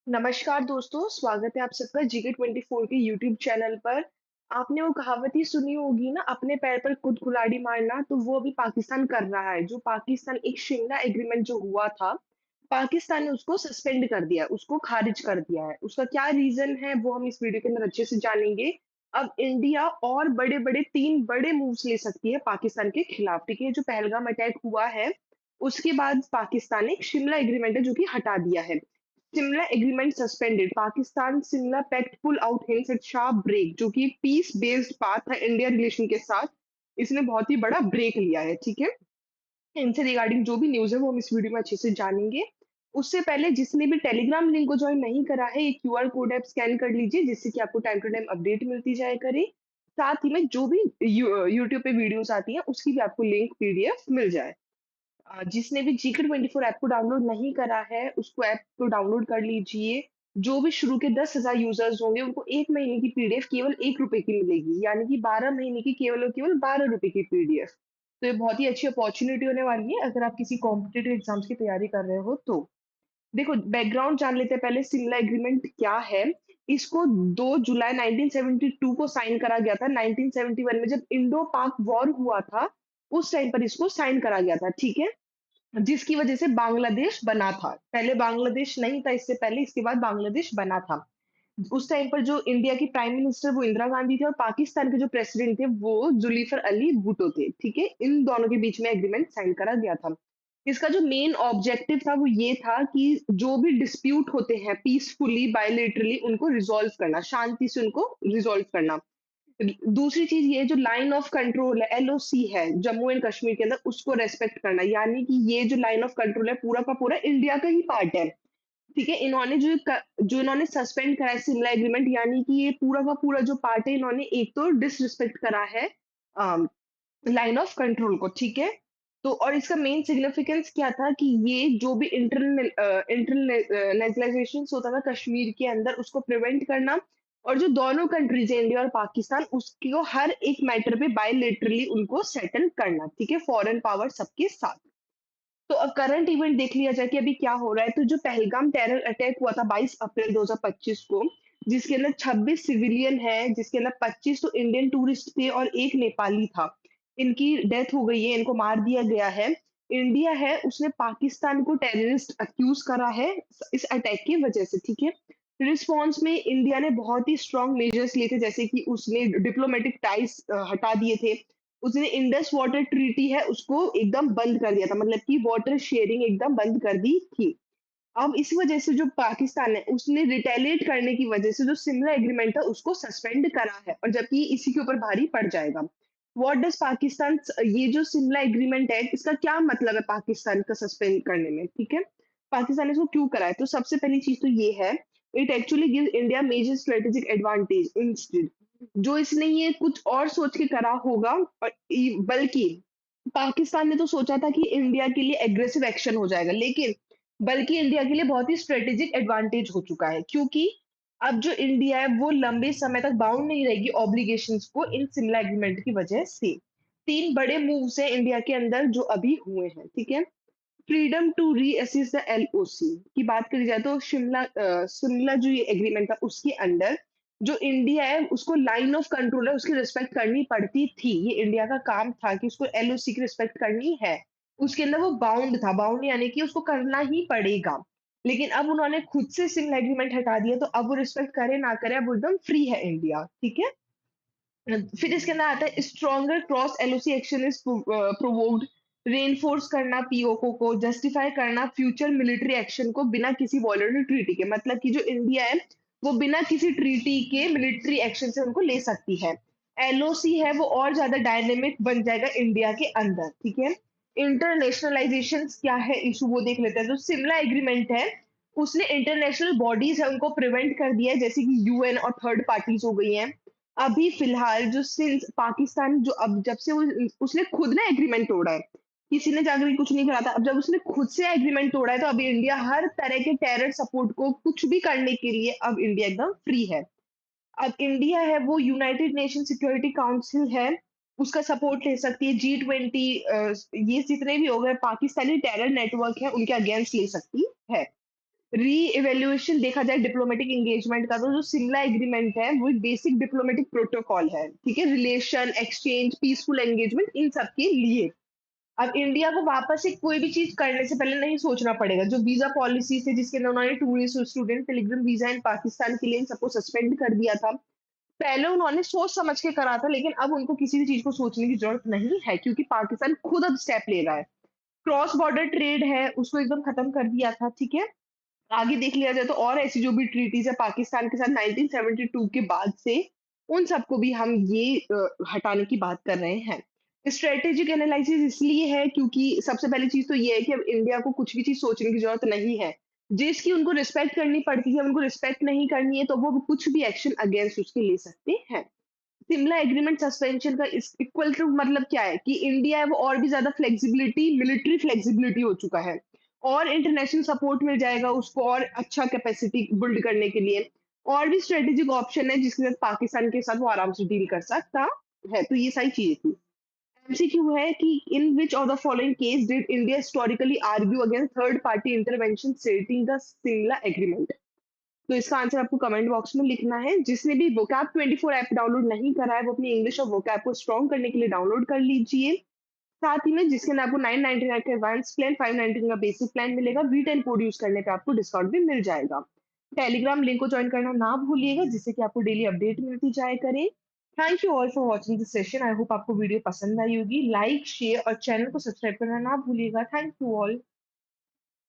नमस्कार दोस्तों, स्वागत है आप सबका जीके 24 के यूट्यूब चैनल पर। आपने वो कहावत ही सुनी होगी ना, अपने पैर पर खुद कुल्हाड़ी मारना, तो वो अभी पाकिस्तान कर रहा है। जो पाकिस्तान एक शिमला एग्रीमेंट जो हुआ था, पाकिस्तान ने उसको सस्पेंड कर दिया, उसको खारिज कर दिया है। उसका क्या रीज़न है, वो हम इस वीडियो के अंदर अच्छे से जानेंगे। अब इंडिया और बड़े-बड़े 3 बड़े मूव्स ले सकती है पाकिस्तान के खिलाफ, ठीक है? जो पहलगाम अटैक हुआ है, उसके बाद पाकिस्तान ने शिमला एग्रीमेंट है जो कि हटा दिया है। Shimla agreement suspended, Pakistan Shimla pact pull out hints at sharp break, जो कि पीस बेस्ड पाथ था इंडिया रिलेशन के साथ। इसने बहुत ही बड़ा ब्रेक लिया है, ठीक है? इनसे रिगार्डिंग जो भी न्यूज़ है वो हम इस वीडियो में अच्छे से जानेंगे। उससे पहले जिसने भी टेलीग्राम लिंक को जॉइन नहीं करा है, ये क्यूआर कोड आप स्कैन कर लीजिए, जिससे कि आपको टाइम टू टाइम अपडेट मिलती जाया करे। साथ ही में जो भी यूट्यूब पे वीडियोज़ आती हैं, उसकी भी आपको लिंक पीडीएफ मिल जाए। जिसने भी जीके 24 ऐप को डाउनलोड नहीं करा है, उसको ऐप को डाउनलोड कर लीजिए। जो भी शुरू के 10,000 यूज़र्स होंगे, उनको 1 महीने की पीडीएफ केवल ₹1 की मिलेगी, यानी कि 12 महीने की केवल और केवल ₹12 की पीडीएफ। तो ये बहुत ही अच्छी अपॉर्च्युनिटी होने वाली है, अगर आप किसी कॉम्पिटिटिव एग्ज़ाम्स की तैयारी कर रहे हो तो। देखो, बैकग्राउंड जान लेते हैं पहले, शिमला एग्रीमेंट क्या है? इसको 2 जुलाई 1972 को साइन करा गया था। 1971 में जब इंडो-पाक वॉर हुआ था, उस टाइम पर इसको साइन करा गया था, ठीक है? जिसकी वजह से बांग्लादेश बना था। पहले बांग्लादेश नहीं था इससे पहले, इसके बाद बांग्लादेश बना था। उस टाइम पर जो इंडिया की प्राइम मिनिस्टर वो इंदिरा गांधी थे और पाकिस्तान के जो प्रेसिडेंट थे वो जुल्फिकार अली भुट्टो थे, ठीक है? इन दोनों के बीच में एग्रीमेंट साइन करा गया था। इसका जो मेन ऑब्जेक्टिव था वो ये था कि जो भी डिस्प्यूट होते हैं पीसफुली, बायलैटरली उनको रिज़ॉल्व करना, शांति से उनको रिज़ॉल्व करना। दूसरी चीज़ ये जो लाइन ऑफ कंट्रोल है, एलओसी है, जम्मू एंड कश्मीर के अंदर उसको रिस्पेक्ट करना, यानी कि ये जो लाइन ऑफ कंट्रोल है पूरा का पूरा इंडिया का ही पार्ट है, ठीक है? जो इन्होंने सस्पेंड करा है शिमला एग्रीमेंट, यानी कि ये पूरा का पूरा जो पार्ट है, इन्होंने एक तो डिसरिस्पेक्ट करा है अ, लाइन ऑफ कंट्रोल को, ठीक है? तो और इसका मेन सिग्निफिकेंस क्या था कि ये जो भी नेशनलाइज़ेशंस होता था कश्मीर के अंदर, उसको प्रिवेंट करना, और जो दोनों कंट्रीज़ हैं इंडिया और पाकिस्तान, उसको हर एक मैटर पे बायलैटरली उनको सेटल करना, ठीक है? फॉरेन पावर सबके साथ। तो अब करंट इवेंट देख लिया जाए कि अभी क्या हो रहा है, तो जो पहलगाम टेरर अटैक हुआ था 22 अप्रैल 2025 को, जिसके अंदर 26 सिविलियन हैं, जिसके अंदर 25 तो इंडियन टूरिस्ट थे और 1 नेपाली था। इनकी डेथ हो गई है, इनको मार दिया गया है। इंडिया है, उसने पाकिस्तान को टेररिस्ट एक्यूज़ करा है इस अटैक की वजह से, ठीक है? रिस्पॉन्स में इंडिया ने बहुत ही स्ट्रॉन्ग मेजर्स लिए थे, जैसे कि उसने डिप्लोमेटिक टाइज़ हटा दिए थे। उसने इंडस वाटर ट्रीटी है उसको एकदम बंद कर दिया था, मतलब कि वाटर शेयरिंग एकदम बंद कर दी थी। अब इस वजह से जो पाकिस्तान है उसने रिटेलिएट करने की वजह से जो शिमला एग्रीमेंट था उसको सस्पेंड करा है, और जबकि इसी के ऊपर भारी पड़ जाएगा। व्हाट डज़ पाकिस्तान, ये जो शिमला एग्रीमेंट है इसका क्या मतलब है पाकिस्तान का सस्पेंड करने में, ठीक है? पाकिस्तान ने इसको क्यों करा है? तो सबसे पहली चीज़ तो ये है, it actually gives India major strategic advantage instead. जो इसने ये कुछ और सोच के करा होगा, और बल्कि पाकिस्तान ने तो सोचा था कि इंडिया के लिए एग्रेसिव एक्शन हो जाएगा, लेकिन बल्कि इंडिया के लिए बहुत ही स्ट्रेटेजिक एडवांटेज हो चुका है, क्योंकि अब जो इंडिया है वो लंबे समय तक बाउंड नहीं रहेगी ऑब्लिगेशंस को इन शिमला एग्रीमेंट की वजह से। 3 बड़े मूव्स हैं इंडिया के अंदर जो अभी हुए हैं, ठीक है? Freedom to reassess the LOC की बात करी जाए तो शिमला जो ये एग्रीमेंट था उसके अंदर जो इंडिया है उसको लाइन ऑफ कंट्रोल है उसकी रिस्पेक्ट करनी पड़ती थी। ये इंडिया का काम था कि उसको एलओसी की रिस्पेक्ट करनी है। उसके अंदर वो बाउंड था, बाउंड यानी कि उसको करना ही पड़ेगा। लेकिन अब उन्होंने खुद से शिमला एग्रीमेंट हटा दिया, तो अब वो रिस्पेक्ट करे ना करे, अब वो एकदम फ्री है इंडिया, ठीक है? फिर इसके अंदर आता है stronger cross LOC action is provoked, reinforce करना पीओको को, जस्टिफाई करना फ्यूचर मिलिट्री एक्शन को बिना किसी वॉलंटरी ट्रीटी के, मतलब कि जो इंडिया है वो बिना किसी ट्रीटी के मिलिट्री एक्शन से उनको ले सकती है। एलओसी है वो और ज्यादा डायनेमिक बन जाएगा इंडिया के अंदर, ठीक है? इंटरनेशनलाइजेशन क्या है इशू, वो देख लेते हैं। जो शिमला एग्रीमेंट है उसने इंटरनेशनल बॉडीज है उनको प्रिवेंट कर दिया है, जैसे कि यूएन और थर्ड पार्टीज हो गई हैं। अभी फिलहाल जो सिंस पाकिस्तान जो अब जब से वो उसने खुद ना एग्रीमेंट तोड़ा है, किसी ने जाकर के कुछ नहीं करा था। अब जब उसने खुद से एग्रीमेंट तोड़ा है तो अभी इंडिया हर तरह के टेरर सपोर्ट को कुछ भी करने के लिए अब इंडिया एकदम फ्री है। अब इंडिया है वो यूनाइटेड नेशन सिक्योरिटी काउंसिल है, उसका सपोर्ट ले सकती है। G20 ये जितने भी हो गए पाकिस्तानी टेरर नेटवर्क है उनके अगेंस्ट ले सकती है। री-इवैल्यूएशन देखा जाए डिप्लोमेटिक एंगेजमेंट का, तो जो शिमला एग्रीमेंट है वो एक बेसिक डिप्लोमेटिक प्रोटोकॉल है, ठीक है? रिलेशन, एक्सचेंज, पीसफुल एंगेजमेंट इन सब के लिए। अब इंडिया को वापस से कोई भी चीज़ करने से पहले नहीं सोचना पड़ेगा। जो वीज़ा पॉलिसी थी जिसके अंदर उन्होंने टूरिस्ट और स्टूडेंट पिलग्रिम वीज़ा इन पाकिस्तान के लिए इन सबको सस्पेंड कर दिया था। पहले उन्होंने सोच समझ के करा था, लेकिन अब उनको किसी भी चीज़ को सोचने की ज़रूरत नहीं है, क्योंकि पाकिस्तान खुद अब स्टेप ले रहा है। क्रॉस बॉर्डर ट्रेड है, उसको एकदम खत्म कर दिया था, ठीक है? आगे देख लिया जाए तो और ऐसी जो भी ट्रीटीज़ है पाकिस्तान के साथ 1972 के बाद से, उन सबको भी हम ये हटाने की बात कर रहे हैं। स्ट्रैटेजिक एनालिसिस इसलिए है क्योंकि सबसे पहली चीज़ तो ये है कि अब इंडिया को कुछ भी चीज़ सोचने की ज़रूरत नहीं है। जिसकी उनको रिस्पेक्ट करनी पड़ती है, उनको रिस्पेक्ट नहीं करनी है, तो वो कुछ भी एक्शन अगेंस्ट उसके ले सकते हैं। शिमला एग्रीमेंट सस्पेंशन का इस इक्वल टू मतलब क्या है कि इंडिया है वो और भी ज़्यादा फ्लेक्सिबिलिटी, मिलिट्री फ्लेक्सिबिलिटी हो चुका है। और इंटरनेशनल सपोर्ट मिल जाएगा उसको और अच्छा कैपेसिटी बिल्ड करने के लिए। और भी स्ट्रेटेजिक ऑप्शन है जिसके साथ पाकिस्तान के साथ वो आराम से डील कर सकता है। तो ये सारी चीज़ें थी। एमसीक्यू है कि in which of the following case did India historically argue against third party intervention stating the Shimla agreement? तो इसका आंसर आपको कमेंट बॉक्स में लिखना है। जिसने भी वोकैब 24 ऐप डाउनलोड नहीं करा है, वो अपनी इंग्लिश और वोकैब को स्ट्रॉन्ग करने के लिए डाउनलोड कर लीजिए। साथ ही में जिसके अंदर आपको 999 का एडवांस प्लान, 599 का बेसिक प्लान मिलेगा। V10 कोड यूज़ करने पे आपको डिस्काउंट भी मिल जाएगा। टेलीग्राम लिंक को जॉइन करना ना भूलिएगा, जिससे कि आपको डेली अपडेट मिलती जाया करे। Thank you all for watching this session. I hope आपको वीडियो पसंद आई होगी। लाइक, शेयर और चैनल को सब्सक्राइब करना ना भूलिएगा। Thank you all.